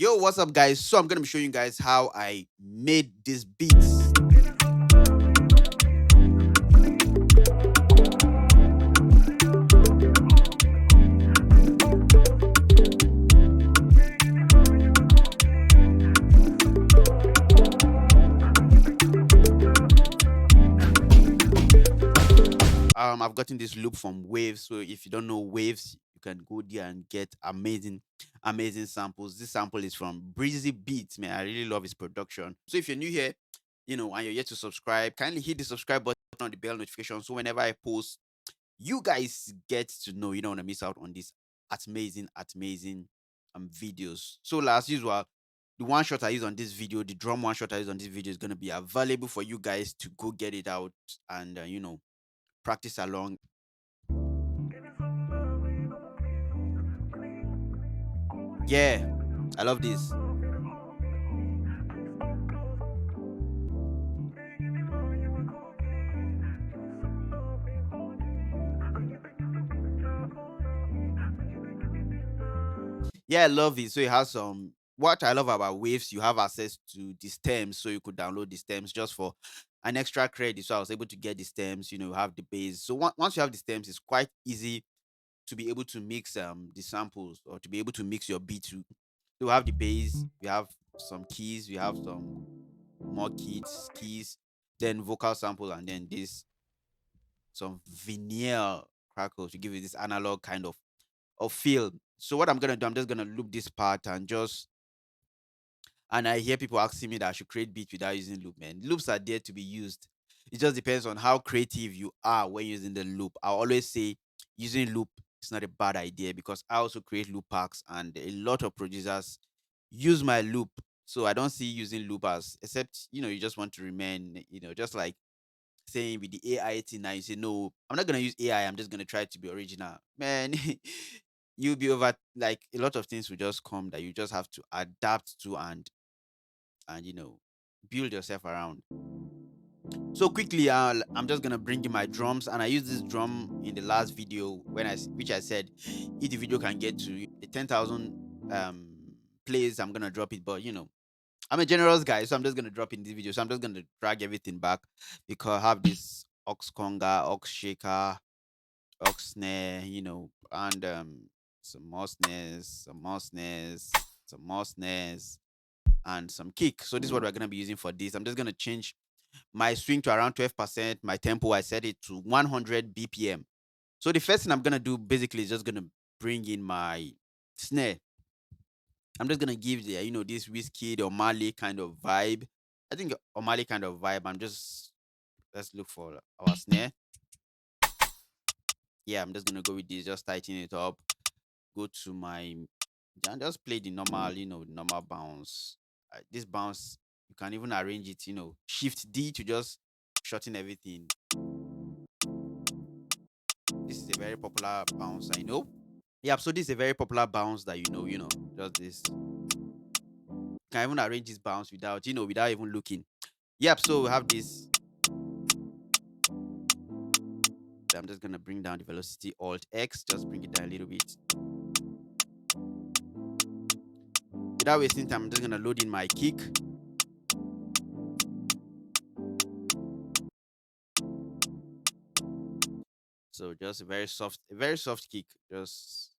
Yo, what's up, guys? So I'm gonna be showing you guys how I made these beats. I've gotten this loop from Waves. So if you don't know Waves, you can go there and get amazing samples. This sample is from Breezy Beats, man. I really love his production. So if you're new here, and you're yet to subscribe, kindly hit the subscribe button on the bell notification. So whenever I post, you guys get to know you don't want to miss out on these amazing videos. So last usual, the one shot I use on this video, the drum one shot I use on this video is going to be available for you guys to go get it out and practice along. Yeah, I love this. Yeah, I love it. So it has some. What I love about Waves, you have access to the stems, so you could download the stems just for an extra credit. So I was able to get the stems. Have the bass. So once you have the stems, it's quite easy to be able to mix the samples or to be able to mix your beat to. You have the bass, you have some keys, you have some more keys, then vocal sample, and then this some vinyl crackle to give you this analog kind of feel. So what I'm gonna do, I'm just gonna loop this part and I hear people asking me that I should create beats without using loop, man. Loops are there to be used. It just depends on how creative you are when using the loop. I always say using loop is not a bad idea because I also create loop packs and a lot of producers use my loop. So I don't see using loop as except you just want to remain, just like saying with the AI thing now, you say, no, I'm not gonna use AI, I'm just gonna try to be original. Man, you'll be over like a lot of things will just come that you just have to adapt to and build yourself around. So quickly, I'm just gonna bring in my drums, and I used this drum in the last video which I said, if the video can get to the 10,000 plays, I'm gonna drop it. But I'm a generous guy, so I'm just gonna drop in this video. So I'm just gonna drag everything back because I have this aux conga, aux shaker, aux snare, and some more snares, some more snares, and some kick. So this is what we're gonna be using for this. I'm just gonna change my swing to around 12%. My tempo, I set it to 100 BPM. So the first thing I'm gonna do basically is just gonna bring in my snare. I'm just gonna give this whiskey or Mali kind of vibe. I think Omali kind of vibe. Let's look for our snare. Yeah, I'm just gonna go with this, just tighten it up. Go to my and just play the normal, normal bounce. This bounce, you can even arrange it, shift D to just shorten everything. This is a very popular bounce, I know. Yeah, so this is a very popular bounce that just this. You can even arrange this bounce without even looking. Yep, so we have this. I'm just gonna bring down the velocity, Alt X, just bring it down a little bit. Without wasting time, I'm just gonna load in my kick. So just a very soft kick. Just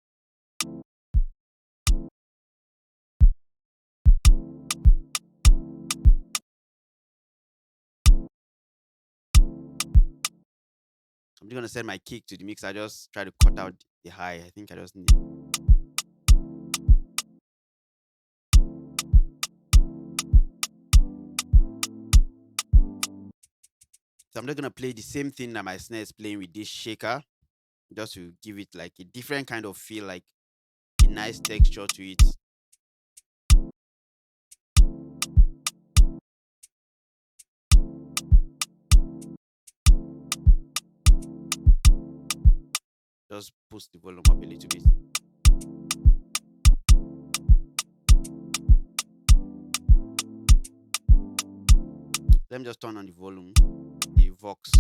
I'm just gonna set my kick to the mix. I just try to cut out the high. I think I just need. So I'm just gonna play the same thing that my snare is playing with this shaker, just to give it like a different kind of feel, like a nice texture to it. Just boost the volume up a little bit. Let me just turn on the volume, the Vox.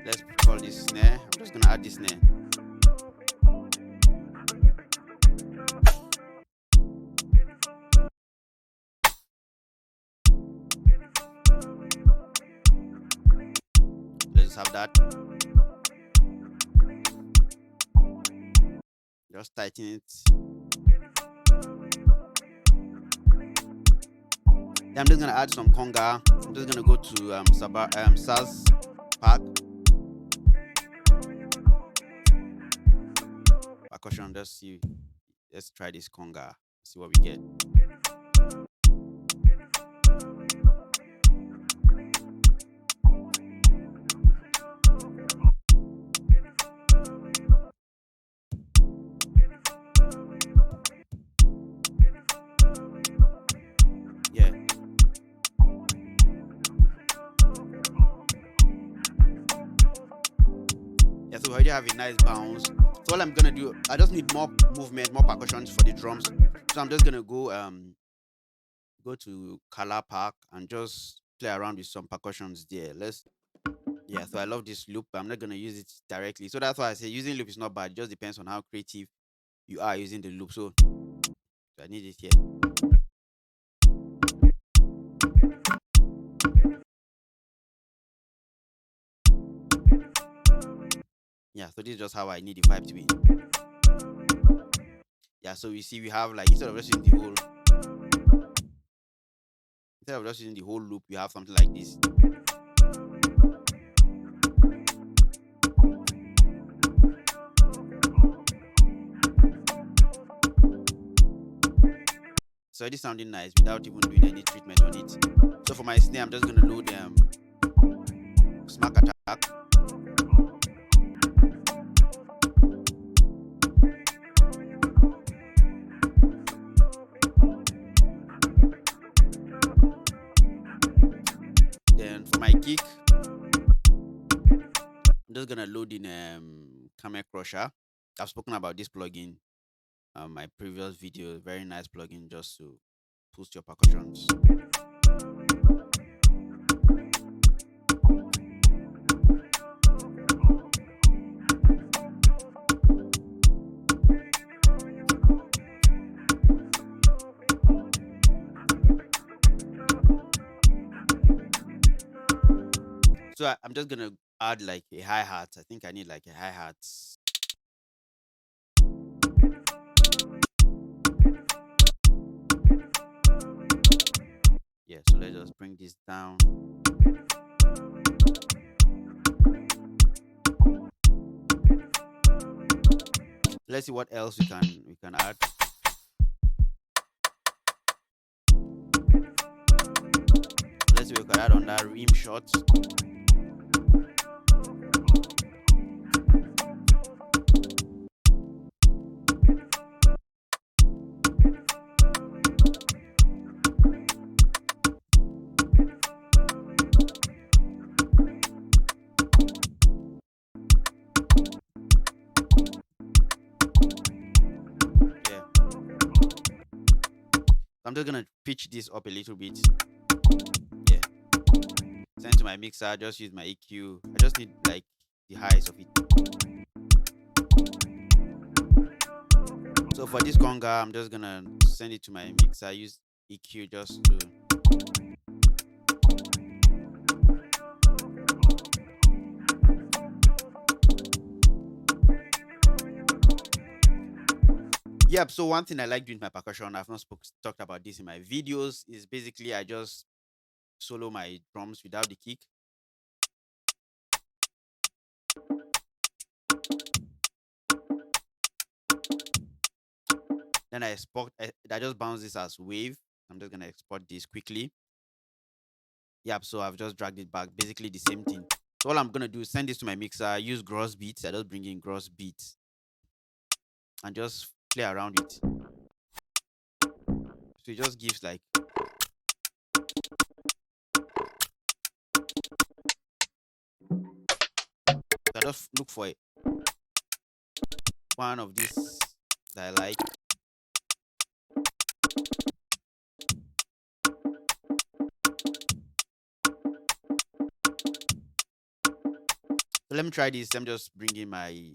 let's call this snare. I'm just gonna add this snare. Let's have that. Just tighten it. Then I'm just gonna add some conga. I'm just gonna go to Saz Park. Percussion, just see. Let's try this conga. See what we get. Yeah. Yeah, so we already have a nice bounce. So all I'm gonna do, I just need more movement, more percussions for the drums. So I'm just gonna go to Kala Park and just play around with some percussions there. Yeah, so I love this loop. I'm not gonna use it directly. So that's why I say using loop is not bad. It just depends on how creative you are using the loop. So I need it here. Yeah, so this is just how I need the vibe to be. Yeah, so you see we have like instead of just using the whole loop, we have something like this. So it is sounding nice without even doing any treatment on it. So for my snare, I'm just gonna load smack attack. Then for my kick, I'm just gonna load in Camel Crusher. I've spoken about this plugin my previous video. Very nice plugin just to boost your percussions. So I'm just gonna add like a hi-hat. I think I need like a hi-hat. Yeah, so let's just bring this down. Let's see what else we can add. Let's see what we can add on that rim shot. I'm just gonna pitch this up a little bit. Yeah. Send to my mixer. Just use my EQ. I just need like the highs of it. So for this conga, I'm just gonna send it to my mixer. Use EQ just to. Yep. So one thing I like doing with my percussion, I've not talked about this in my videos, is basically I just solo my drums without the kick. Then I just bounce this as wave. I'm just gonna export this quickly. Yep. So I've just dragged it back. Basically the same thing. So all I'm gonna do is send this to my mixer. Use gross beats. I just bring in gross beats and just play around it. So it just gives like. So I just look for one of these that I like. So let me try this. I'm just bringing my.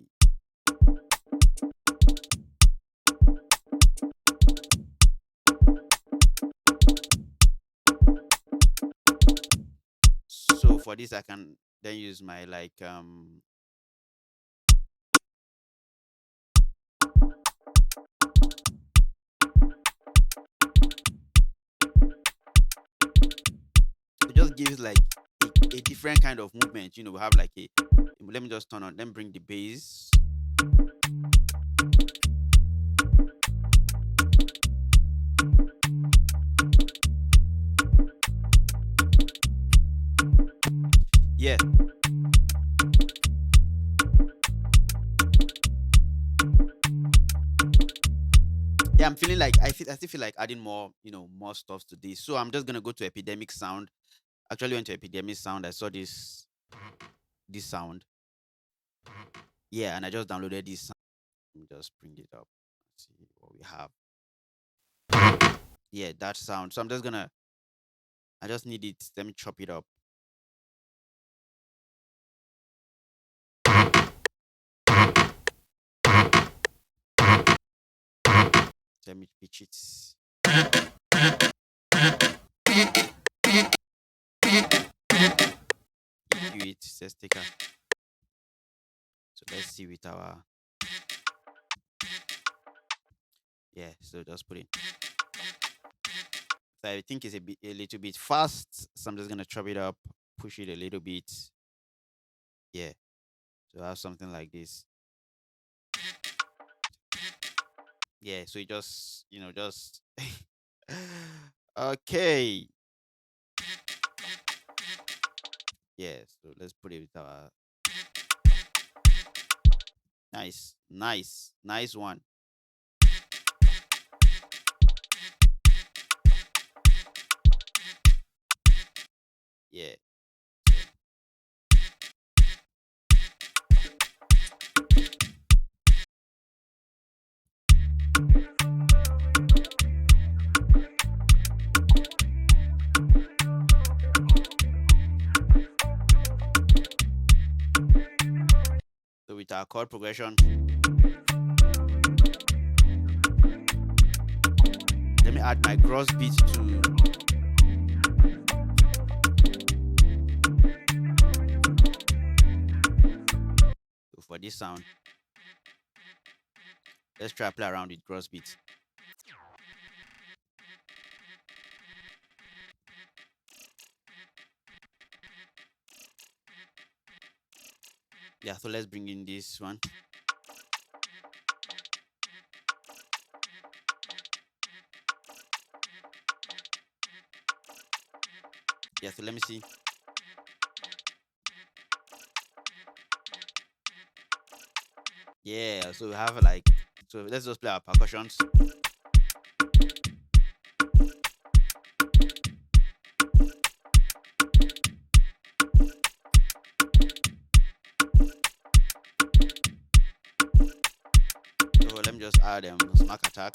So for this, I can then use my it just gives like a different kind of movement. We have like a. Let me just turn on. Then bring the bass. Yeah. Yeah, I'm feeling like I still feel like adding more, more stuff to this. So I'm just gonna go to Epidemic Sound. Actually went to Epidemic Sound. I saw this sound. Yeah, and I just downloaded this sound. Let me just bring it up. See what we have. Yeah, that sound. So I just need it. Let me chop it up. Let me pitch it. EQ it. Let's take a. So let's see with our. Yeah, so just put it. So I think it's a little bit fast. So I'm just gonna chop it up, push it a little bit. Yeah. So I have something like this. Yeah, so it just okay. Yeah, so let's put it with our nice one. Yeah. So with our chord progression, let me add my cross beat to for this sound. Let's try play around with cross beats. Yeah, so let's bring in this one. Yeah, so let me see. Yeah, so we have so let's just play our percussions. So let me just add smack attack.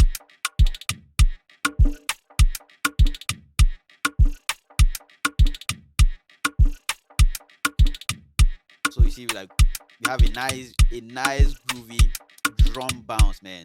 So you see, like we have a nice groovy drum bounce, man.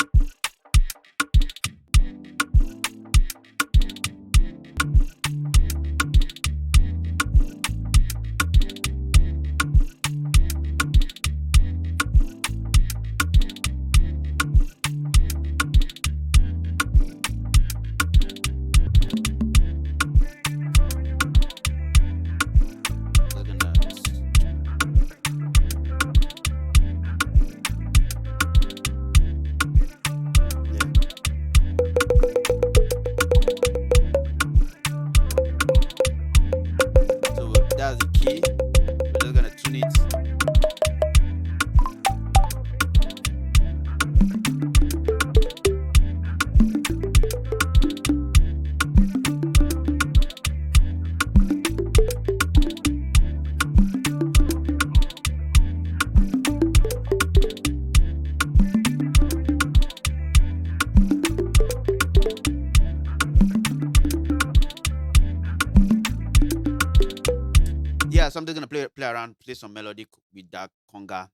around, play some melody with that conga.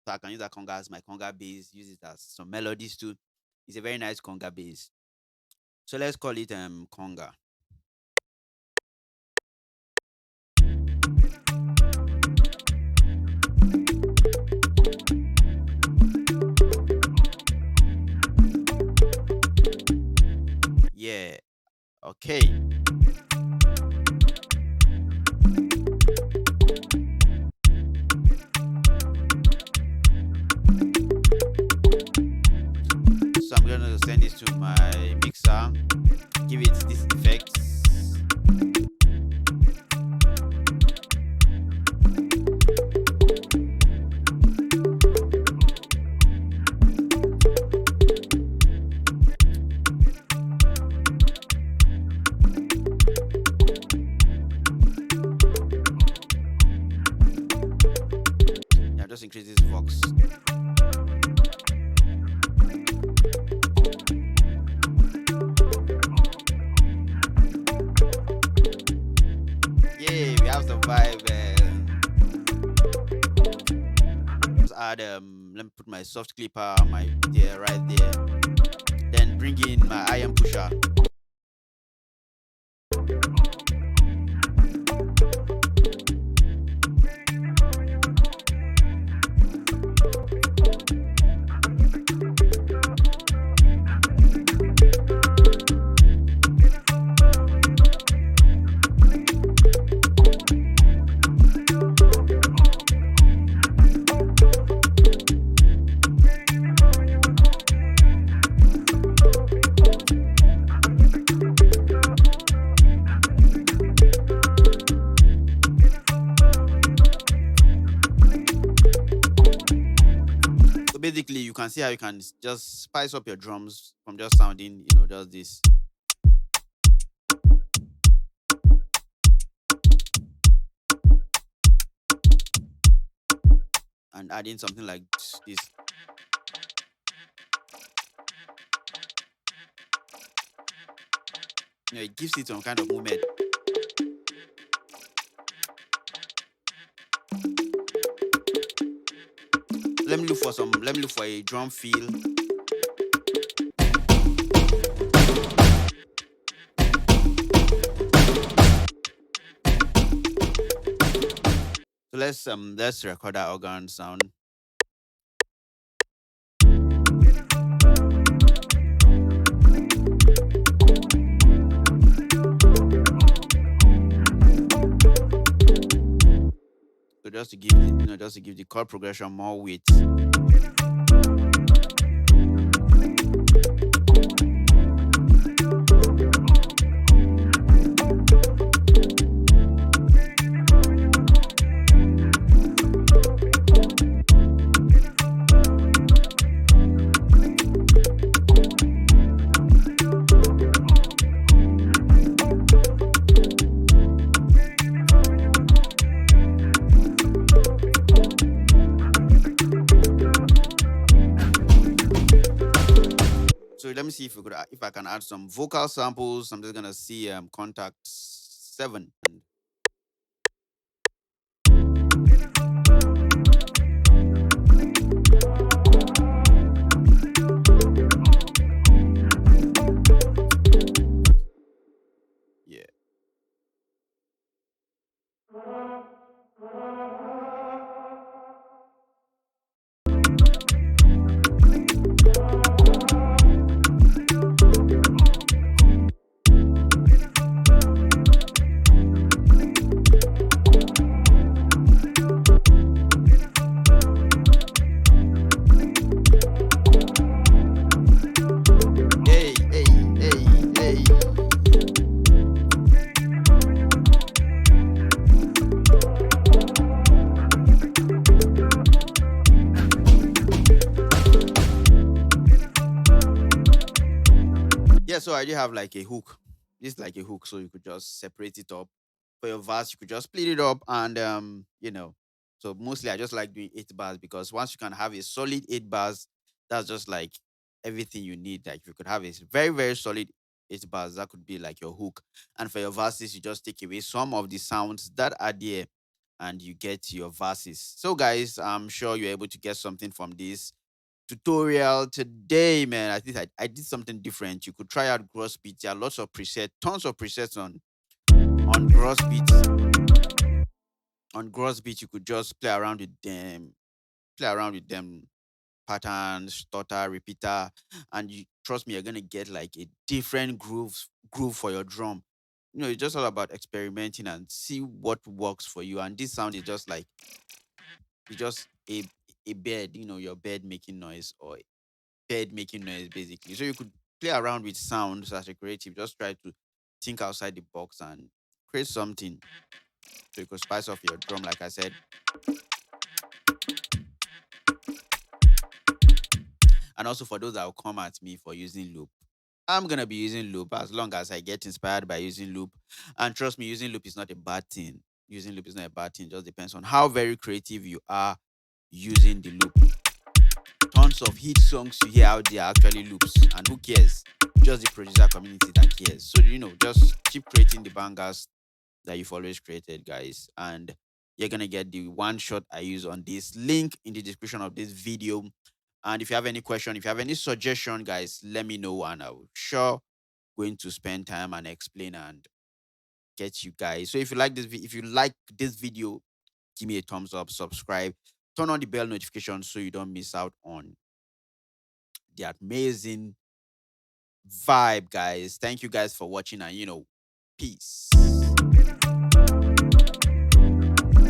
So I can use that conga as my conga bass, use it as some melodies too. It's a very nice conga bass. So let's call it conga. Yeah. Okay. So I'm gonna send this to my mixer, give it this effect. Yeah, just increase this vox. Yeah, we have the vibe. Just add let me put my soft clipper, my there right there. Then bring in my iron pusher. So basically, you can see how you can just spice up your drums from just sounding, just this, and adding something like this. It gives it some kind of movement. Let me look for a drum feel. So let's record that organ sound. So just to give the chord progression more weight. So let me see if I can add some vocal samples. I'm just gonna see contact 7. Yeah. Hey, hey, hey, hey. Yeah, so I do have like a hook. This is like a hook, so you could just separate it up. For your verse, you could just split it up and So mostly I just like doing 8 bars because once you can have a solid 8 bars, that's just like everything you need. Like you could have a very, very solid 8 bars, that could be like your hook. And for your verses, you just take away some of the sounds that are there and you get your verses. So, guys, I'm sure you're able to get something from this tutorial today, man. I think I did something different. You could try out Gross Beat. There are lots of presets, tons of presets on Gross Beat. On Gross Beat, you could just play around with them patterns, stutter, repeater, and you trust me, you're gonna get like a different groove for your drum. It's just all about experimenting and see what works for you. And this sound is just like it's just a bed, your bed making noise or bed making noise basically. So you could play around with sounds as a creative. Just try to think outside the box and create something so you could spice off your drum, like I said. And also for those that will come at me for using loop, I'm gonna be using loop as long as I get inspired by using loop. And trust me, using loop is not a bad thing. Using loop is not a bad thing. It just depends on how very creative you are using the loop. Tons of hit songs you hear out there are actually loops, and who cares? Just the producer community that cares. So just keep creating the bangers that you've always created, guys. And you're gonna get the one shot I use on this link in the description of this video. And if you have any question, if you have any suggestion, guys, let me know, and I'll sure going to spend time and explain and get you guys. So if you like this video, give me a thumbs up, subscribe, turn on the bell notification so you don't miss out on the amazing vibe, guys. Thank you guys for watching, and peace.